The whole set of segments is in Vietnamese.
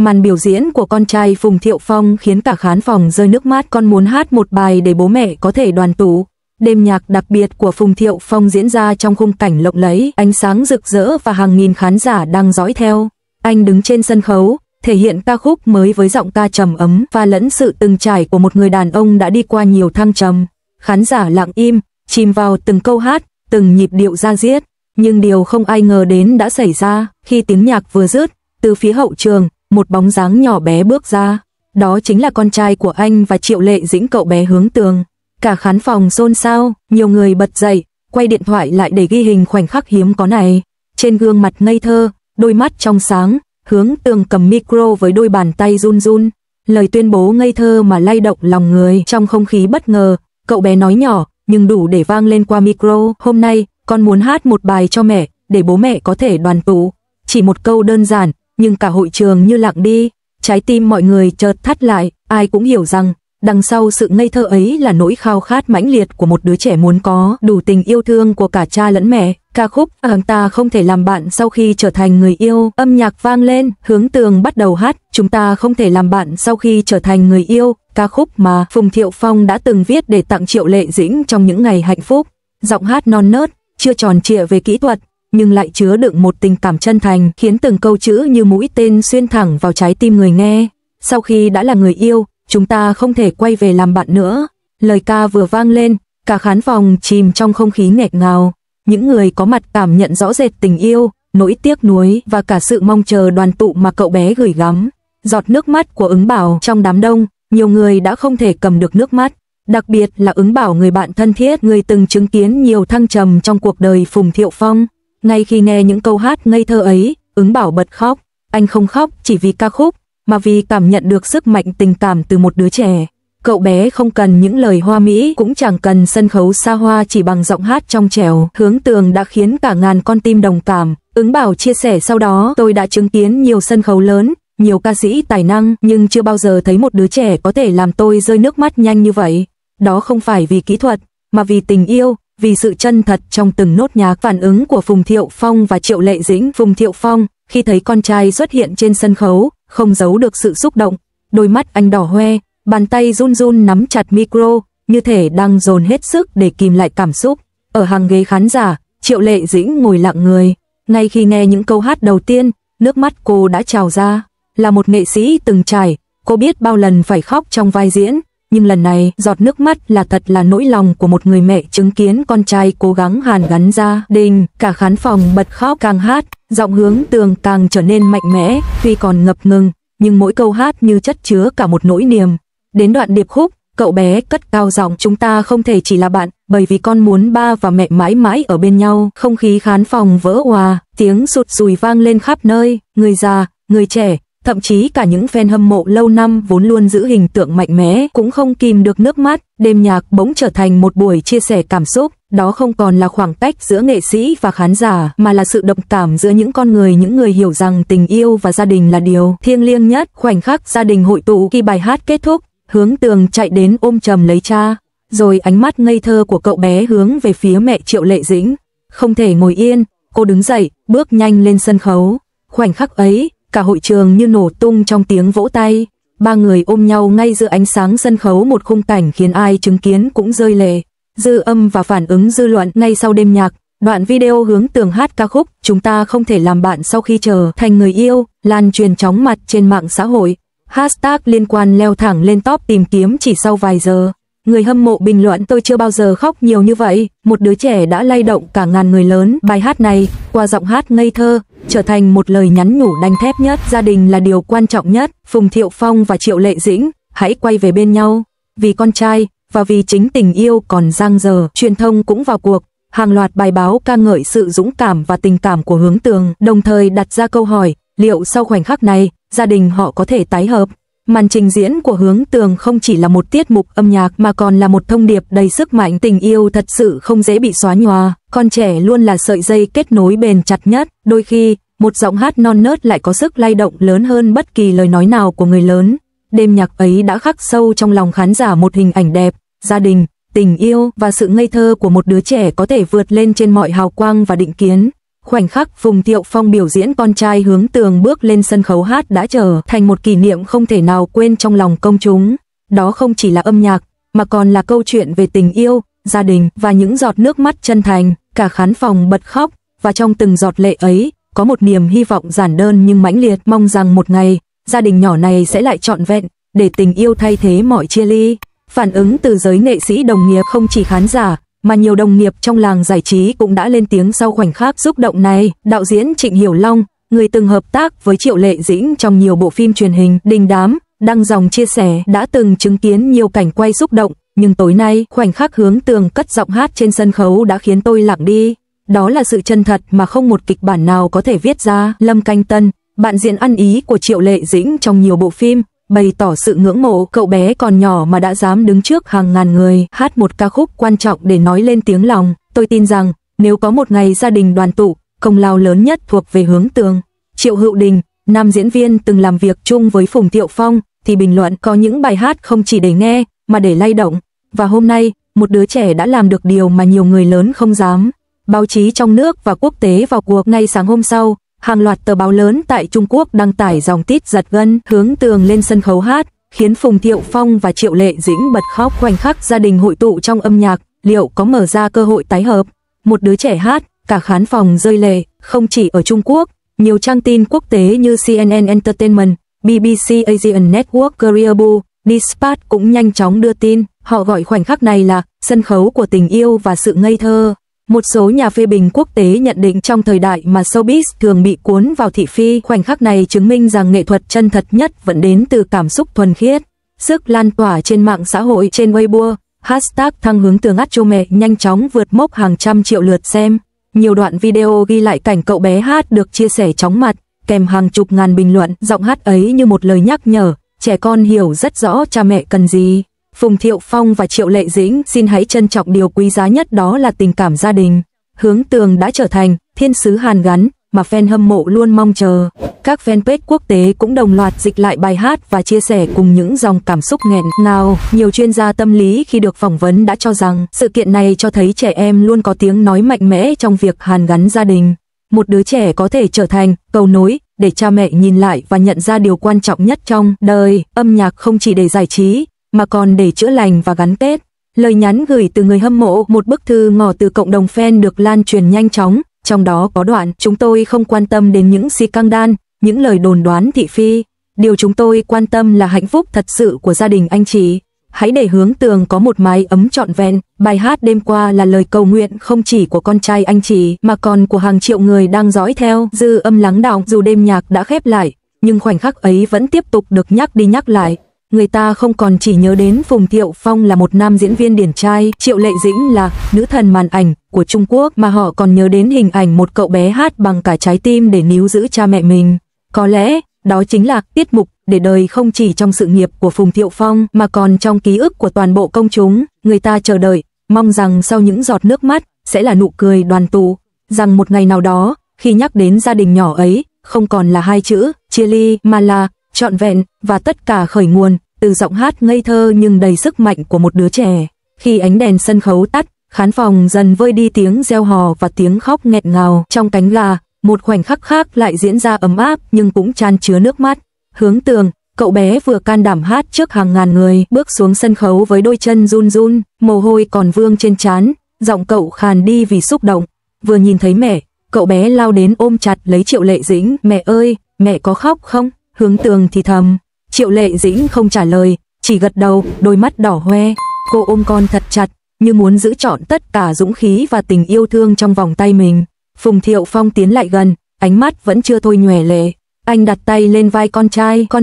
Màn biểu diễn của con trai Phùng Thiệu Phong khiến cả khán phòng rơi nước mắt. Con muốn hát một bài để bố mẹ có thể đoàn tụ. Đêm nhạc đặc biệt của Phùng Thiệu Phong diễn ra trong khung cảnh lộng lẫy, ánh sáng rực rỡ và hàng nghìn khán giả đang dõi theo. Anh đứng trên sân khấu, thể hiện ca khúc mới với giọng ca trầm ấm và lẫn sự từng trải của một người đàn ông đã đi qua nhiều thăng trầm. Khán giả lặng im, chìm vào từng câu hát, từng nhịp điệu da diết. Nhưng điều không ai ngờ đến đã xảy ra. Khi tiếng nhạc vừa dứt, từ phía hậu trường, một bóng dáng nhỏ bé bước ra. Đó chính là con trai của anh và Triệu Lệ Dĩnh, cậu bé Hướng Tường. Cả khán phòng xôn xao, nhiều người bật dậy, quay điện thoại lại để ghi hình khoảnh khắc hiếm có này. Trên gương mặt ngây thơ, đôi mắt trong sáng, Hướng Tường cầm micro với đôi bàn tay run run. Lời tuyên bố ngây thơ mà lay động lòng người. Trong không khí bất ngờ, cậu bé nói nhỏ, nhưng đủ để vang lên qua micro. Hôm nay, con muốn hát một bài cho mẹ, để bố mẹ có thể đoàn tụ. Chỉ một câu đơn giản, nhưng cả hội trường như lặng đi. Trái tim mọi người chợt thắt lại, ai cũng hiểu rằng, đằng sau sự ngây thơ ấy là nỗi khao khát mãnh liệt của một đứa trẻ muốn có đủ tình yêu thương của cả cha lẫn mẹ. Ca khúc "Chúng ta không thể làm bạn sau khi trở thành người yêu", âm nhạc vang lên, Hướng Tường bắt đầu hát "Chúng ta không thể làm bạn sau khi trở thành người yêu", ca khúc mà Phùng Thiệu Phong đã từng viết để tặng Triệu Lệ Dĩnh trong những ngày hạnh phúc. Giọng hát non nớt, chưa tròn trịa về kỹ thuật, nhưng lại chứa đựng một tình cảm chân thành, khiến từng câu chữ như mũi tên xuyên thẳng vào trái tim người nghe. Sau khi đã là người yêu, chúng ta không thể quay về làm bạn nữa. Lời ca vừa vang lên, cả khán phòng chìm trong không khí nghẹt ngào. Những người có mặt cảm nhận rõ rệt tình yêu, nỗi tiếc nuối và cả sự mong chờ đoàn tụ mà cậu bé gửi gắm. Giọt nước mắt của Ứng Bảo trong đám đông, nhiều người đã không thể cầm được nước mắt. Đặc biệt là Ứng Bảo, người bạn thân thiết, người từng chứng kiến nhiều thăng trầm trong cuộc đời Phùng Thiệu Phong. Ngay khi nghe những câu hát ngây thơ ấy, Ứng Bảo bật khóc. Anh không khóc chỉ vì ca khúc, mà vì cảm nhận được sức mạnh tình cảm từ một đứa trẻ. Cậu bé không cần những lời hoa mỹ, cũng chẳng cần sân khấu xa hoa, chỉ bằng giọng hát trong trẻo, Hướng Tường đã khiến cả ngàn con tim đồng cảm. Ứng Bảo chia sẻ sau đó, tôi đã chứng kiến nhiều sân khấu lớn, nhiều ca sĩ tài năng, nhưng chưa bao giờ thấy một đứa trẻ có thể làm tôi rơi nước mắt nhanh như vậy. Đó không phải vì kỹ thuật, mà vì tình yêu, vì sự chân thật trong từng nốt nhạc. Phản ứng của Phùng Thiệu Phong và Triệu Lệ Dĩnh. Phùng Thiệu Phong, khi thấy con trai xuất hiện trên sân khấu, không giấu được sự xúc động. Đôi mắt anh đỏ hoe, bàn tay run run nắm chặt micro, như thể đang dồn hết sức để kìm lại cảm xúc. Ở hàng ghế khán giả, Triệu Lệ Dĩnh ngồi lặng người. Ngay khi nghe những câu hát đầu tiên, nước mắt cô đã trào ra. Là một nghệ sĩ từng trải, cô biết bao lần phải khóc trong vai diễn. Nhưng lần này, giọt nước mắt là thật là nỗi lòng của một người mẹ chứng kiến con trai cố gắng hàn gắn gia đình. Cả khán phòng bật khóc, càng hát, giọng Hướng Tường càng trở nên mạnh mẽ, tuy còn ngập ngừng, nhưng mỗi câu hát như chất chứa cả một nỗi niềm. Đến đoạn điệp khúc, cậu bé cất cao giọng, chúng ta không thể chỉ là bạn, bởi vì con muốn ba và mẹ mãi mãi ở bên nhau. Không khí khán phòng vỡ òa, tiếng sụt sùi vang lên khắp nơi, người già, người trẻ, thậm chí cả những fan hâm mộ lâu năm vốn luôn giữ hình tượng mạnh mẽ cũng không kìm được nước mắt. Đêm nhạc bỗng trở thành một buổi chia sẻ cảm xúc, đó không còn là khoảng cách giữa nghệ sĩ và khán giả, mà là sự đồng cảm giữa những con người, những người hiểu rằng tình yêu và gia đình là điều thiêng liêng nhất. Khoảnh khắc gia đình hội tụ, khi bài hát kết thúc, Hướng Tường chạy đến ôm chầm lấy cha, rồi ánh mắt ngây thơ của cậu bé hướng về phía mẹ Triệu Lệ Dĩnh. Không thể ngồi yên, cô đứng dậy, bước nhanh lên sân khấu. Khoảnh khắc ấy, cả hội trường như nổ tung trong tiếng vỗ tay. Ba người ôm nhau ngay giữa ánh sáng sân khấu, một khung cảnh khiến ai chứng kiến cũng rơi lệ. Dư âm và phản ứng dư luận ngay sau đêm nhạc. Đoạn video Hướng Tường hát ca khúc Chúng ta không thể làm bạn sau khi trở thành người yêu lan truyền chóng mặt trên mạng xã hội. Hashtag liên quan leo thẳng lên top tìm kiếm chỉ sau vài giờ. Người hâm mộ bình luận, tôi chưa bao giờ khóc nhiều như vậy, một đứa trẻ đã lay động cả ngàn người lớn. Bài hát này, qua giọng hát ngây thơ, trở thành một lời nhắn nhủ đanh thép nhất. Gia đình là điều quan trọng nhất. Phùng Thiệu Phong và Triệu Lệ Dĩnh, hãy quay về bên nhau. Vì con trai, và vì chính tình yêu còn dang dở. Truyền thông cũng vào cuộc. Hàng loạt bài báo ca ngợi sự dũng cảm và tình cảm của Hướng Tường, đồng thời đặt ra câu hỏi, liệu sau khoảnh khắc này, gia đình họ có thể tái hợp? Màn trình diễn của Hướng Tường không chỉ là một tiết mục âm nhạc mà còn là một thông điệp đầy sức mạnh. Tình yêu thật sự không dễ bị xóa nhòa, con trẻ luôn là sợi dây kết nối bền chặt nhất. Đôi khi, một giọng hát non nớt lại có sức lay động lớn hơn bất kỳ lời nói nào của người lớn. Đêm nhạc ấy đã khắc sâu trong lòng khán giả một hình ảnh đẹp, gia đình, tình yêu và sự ngây thơ của một đứa trẻ có thể vượt lên trên mọi hào quang và định kiến. Khoảnh khắc Phùng Thiệu Phong biểu diễn con trai Hướng Tường bước lên sân khấu hát đã trở thành một kỷ niệm không thể nào quên trong lòng công chúng. Đó không chỉ là âm nhạc, mà còn là câu chuyện về tình yêu, gia đình và những giọt nước mắt chân thành. Cả khán phòng bật khóc, và trong từng giọt lệ ấy, có một niềm hy vọng giản đơn nhưng mãnh liệt, mong rằng một ngày, gia đình nhỏ này sẽ lại trọn vẹn, để tình yêu thay thế mọi chia ly. Phản ứng từ giới nghệ sĩ đồng nghiệp, không chỉ khán giả, mà nhiều đồng nghiệp trong làng giải trí cũng đã lên tiếng sau khoảnh khắc xúc động này. Đạo diễn Trịnh Hiểu Long, người từng hợp tác với Triệu Lệ Dĩnh trong nhiều bộ phim truyền hình đình đám, đăng dòng chia sẻ đã từng chứng kiến nhiều cảnh quay xúc động, nhưng tối nay, khoảnh khắc Hướng Tường cất giọng hát trên sân khấu đã khiến tôi lặng đi. Đó là sự chân thật mà không một kịch bản nào có thể viết ra. Lâm Canh Tân, bạn diễn ăn ý của Triệu Lệ Dĩnh trong nhiều bộ phim, bày tỏ sự ngưỡng mộ cậu bé còn nhỏ mà đã dám đứng trước hàng ngàn người hát một ca khúc quan trọng để nói lên tiếng lòng. Tôi tin rằng, nếu có một ngày gia đình đoàn tụ, công lao lớn nhất thuộc về Hướng Tường. Triệu Hữu Đình, nam diễn viên từng làm việc chung với Phùng Thiệu Phong, thì bình luận có những bài hát không chỉ để nghe, mà để lay động. Và hôm nay, một đứa trẻ đã làm được điều mà nhiều người lớn không dám. Báo chí trong nước và quốc tế vào cuộc. Ngay sáng hôm sau, hàng loạt tờ báo lớn tại Trung Quốc đăng tải dòng tít giật gân. Hướng Tường lên sân khấu hát, khiến Phùng Thiệu Phong và Triệu Lệ Dĩnh bật khóc. Khoảnh khắc gia đình hội tụ trong âm nhạc, liệu có mở ra cơ hội tái hợp? Một đứa trẻ hát, cả khán phòng rơi lệ. Không chỉ ở Trung Quốc, nhiều trang tin quốc tế như CNN Entertainment, BBC Asian Network, Koreabu, Dispatch cũng nhanh chóng đưa tin. Họ gọi khoảnh khắc này là sân khấu của tình yêu và sự ngây thơ. Một số nhà phê bình quốc tế nhận định trong thời đại mà showbiz thường bị cuốn vào thị phi, khoảnh khắc này chứng minh rằng nghệ thuật chân thật nhất vẫn đến từ cảm xúc thuần khiết. Sức lan tỏa trên mạng xã hội. Trên Weibo, hashtag thăng Hướng Tường át chô mẹ nhanh chóng vượt mốc hàng trăm triệu lượt xem. Nhiều đoạn video ghi lại cảnh cậu bé hát được chia sẻ chóng mặt, kèm hàng chục ngàn bình luận. Giọng hát ấy như một lời nhắc nhở, trẻ con hiểu rất rõ cha mẹ cần gì. Phùng Thiệu Phong và Triệu Lệ Dĩnh xin hãy trân trọng điều quý giá nhất, đó là tình cảm gia đình. Hướng Tường đã trở thành thiên sứ hàn gắn mà fan hâm mộ luôn mong chờ. Các fanpage quốc tế cũng đồng loạt dịch lại bài hát và chia sẻ cùng những dòng cảm xúc nghẹn ngào. Nhiều chuyên gia tâm lý khi được phỏng vấn đã cho rằng sự kiện này cho thấy trẻ em luôn có tiếng nói mạnh mẽ trong việc hàn gắn gia đình. Một đứa trẻ có thể trở thành cầu nối để cha mẹ nhìn lại và nhận ra điều quan trọng nhất trong đời. Âm nhạc không chỉ để giải trí, mà còn để chữa lành và gắn kết. Lời nhắn gửi từ người hâm mộ. Một bức thư ngỏ từ cộng đồng fan được lan truyền nhanh chóng, trong đó có đoạn: chúng tôi không quan tâm đến những scandal, những lời đồn đoán thị phi. Điều chúng tôi quan tâm là hạnh phúc thật sự của gia đình anh chị. Hãy để Hướng Tường có một mái ấm trọn vẹn. Bài hát đêm qua là lời cầu nguyện không chỉ của con trai anh chị, mà còn của hàng triệu người đang dõi theo. Dư âm lắng đọng. Dù đêm nhạc đã khép lại, nhưng khoảnh khắc ấy vẫn tiếp tục được nhắc đi nhắc lại. Người ta không còn chỉ nhớ đến Phùng Thiệu Phong là một nam diễn viên điển trai, Triệu Lệ Dĩnh là nữ thần màn ảnh của Trung Quốc, mà họ còn nhớ đến hình ảnh một cậu bé hát bằng cả trái tim để níu giữ cha mẹ mình. Có lẽ, đó chính là tiết mục để đời không chỉ trong sự nghiệp của Phùng Thiệu Phong, mà còn trong ký ức của toàn bộ công chúng. Người ta chờ đợi, mong rằng sau những giọt nước mắt, sẽ là nụ cười đoàn tụ. Rằng một ngày nào đó, khi nhắc đến gia đình nhỏ ấy, không còn là hai chữ, chia ly, mà là trọn vẹn, và tất cả khởi nguồn từ giọng hát ngây thơ nhưng đầy sức mạnh của một đứa trẻ. Khi ánh đèn sân khấu tắt, khán phòng dần vơi đi tiếng reo hò và tiếng khóc nghẹn ngào. Trong cánh gà, một khoảnh khắc khác lại diễn ra ấm áp nhưng cũng chan chứa nước mắt. Hướng Tường, cậu bé vừa can đảm hát trước hàng ngàn người, bước xuống sân khấu với đôi chân run run, mồ hôi còn vương trên trán, giọng cậu khàn đi vì xúc động. Vừa nhìn thấy mẹ, cậu bé lao đến ôm chặt lấy Triệu Lệ Dĩnh. Mẹ ơi, mẹ có khóc không? Hướng Tường thì thầm. Triệu Lệ Dĩnh không trả lời, chỉ gật đầu, đôi mắt đỏ hoe. Cô ôm con thật chặt, như muốn giữ trọn tất cả dũng khí và tình yêu thương trong vòng tay mình. Phùng Thiệu Phong tiến lại gần, ánh mắt vẫn chưa thôi nhòe lệ. Anh đặt tay lên vai con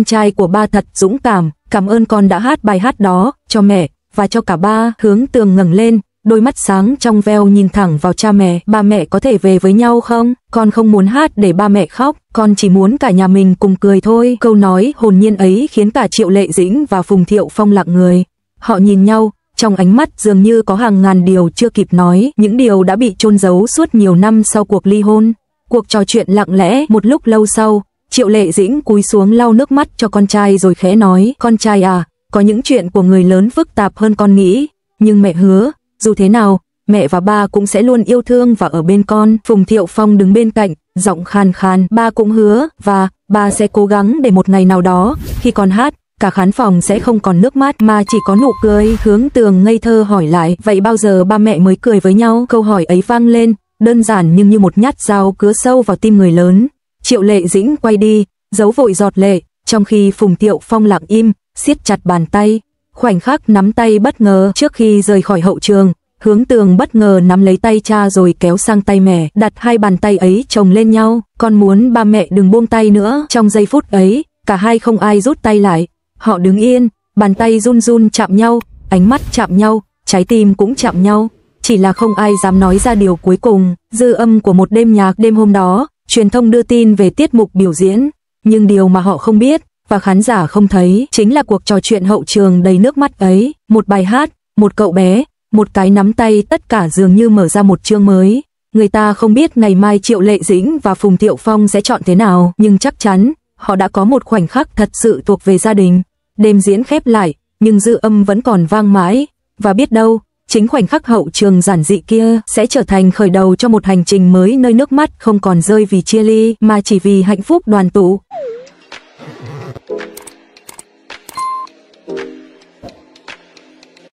trai của ba thật dũng cảm ơn con đã hát bài hát đó, cho mẹ, và cho cả ba. Hướng Tường ngẩng lên, đôi mắt sáng trong veo nhìn thẳng vào cha mẹ. Ba mẹ có thể về với nhau không? Con không muốn hát để ba mẹ khóc, con chỉ muốn cả nhà mình cùng cười thôi. Câu nói hồn nhiên ấy khiến cả Triệu Lệ Dĩnh và Phùng Thiệu Phong lặng người. Họ nhìn nhau, trong ánh mắt dường như có hàng ngàn điều chưa kịp nói, những điều đã bị chôn giấu suốt nhiều năm sau cuộc ly hôn. Cuộc trò chuyện lặng lẽ một lúc lâu sau, Triệu Lệ Dĩnh cúi xuống lau nước mắt cho con trai rồi khẽ nói: con trai à, có những chuyện của người lớn phức tạp hơn con nghĩ, nhưng mẹ hứa, dù thế nào, mẹ và ba cũng sẽ luôn yêu thương và ở bên con. Phùng Thiệu Phong đứng bên cạnh, giọng khàn khàn, ba cũng hứa, và ba sẽ cố gắng để một ngày nào đó, khi con hát, cả khán phòng sẽ không còn nước mắt mà chỉ có nụ cười. Hướng Tường ngây thơ hỏi lại, vậy bao giờ ba mẹ mới cười với nhau? Câu hỏi ấy vang lên, đơn giản nhưng như một nhát dao cứa sâu vào tim người lớn. Triệu Lệ Dĩnh quay đi, giấu vội giọt lệ, trong khi Phùng Thiệu Phong lặng im, siết chặt bàn tay. Khoảnh khắc nắm tay bất ngờ. Trước khi rời khỏi hậu trường, Hướng Tường bất ngờ nắm lấy tay cha rồi kéo sang tay mẹ, đặt hai bàn tay ấy chồng lên nhau. Con muốn ba mẹ đừng buông tay nữa. Trong giây phút ấy, cả hai không ai rút tay lại. Họ đứng yên, bàn tay run run chạm nhau, ánh mắt chạm nhau, trái tim cũng chạm nhau. Chỉ là không ai dám nói ra điều cuối cùng. Dư âm của một đêm nhạc. Đêm hôm đó, truyền thông đưa tin về tiết mục biểu diễn, nhưng điều mà họ không biết và khán giả không thấy chính là cuộc trò chuyện hậu trường đầy nước mắt ấy. Một bài hát, một cậu bé, một cái nắm tay, tất cả dường như mở ra một chương mới. Người ta không biết ngày mai Triệu Lệ Dĩnh và Phùng Thiệu Phong sẽ chọn thế nào, nhưng chắc chắn họ đã có một khoảnh khắc thật sự thuộc về gia đình. Đêm diễn khép lại, nhưng dư âm vẫn còn vang mãi, và biết đâu, chính khoảnh khắc hậu trường giản dị kia sẽ trở thành khởi đầu cho một hành trình mới nơi nước mắt không còn rơi vì chia ly mà chỉ vì hạnh phúc đoàn tụ.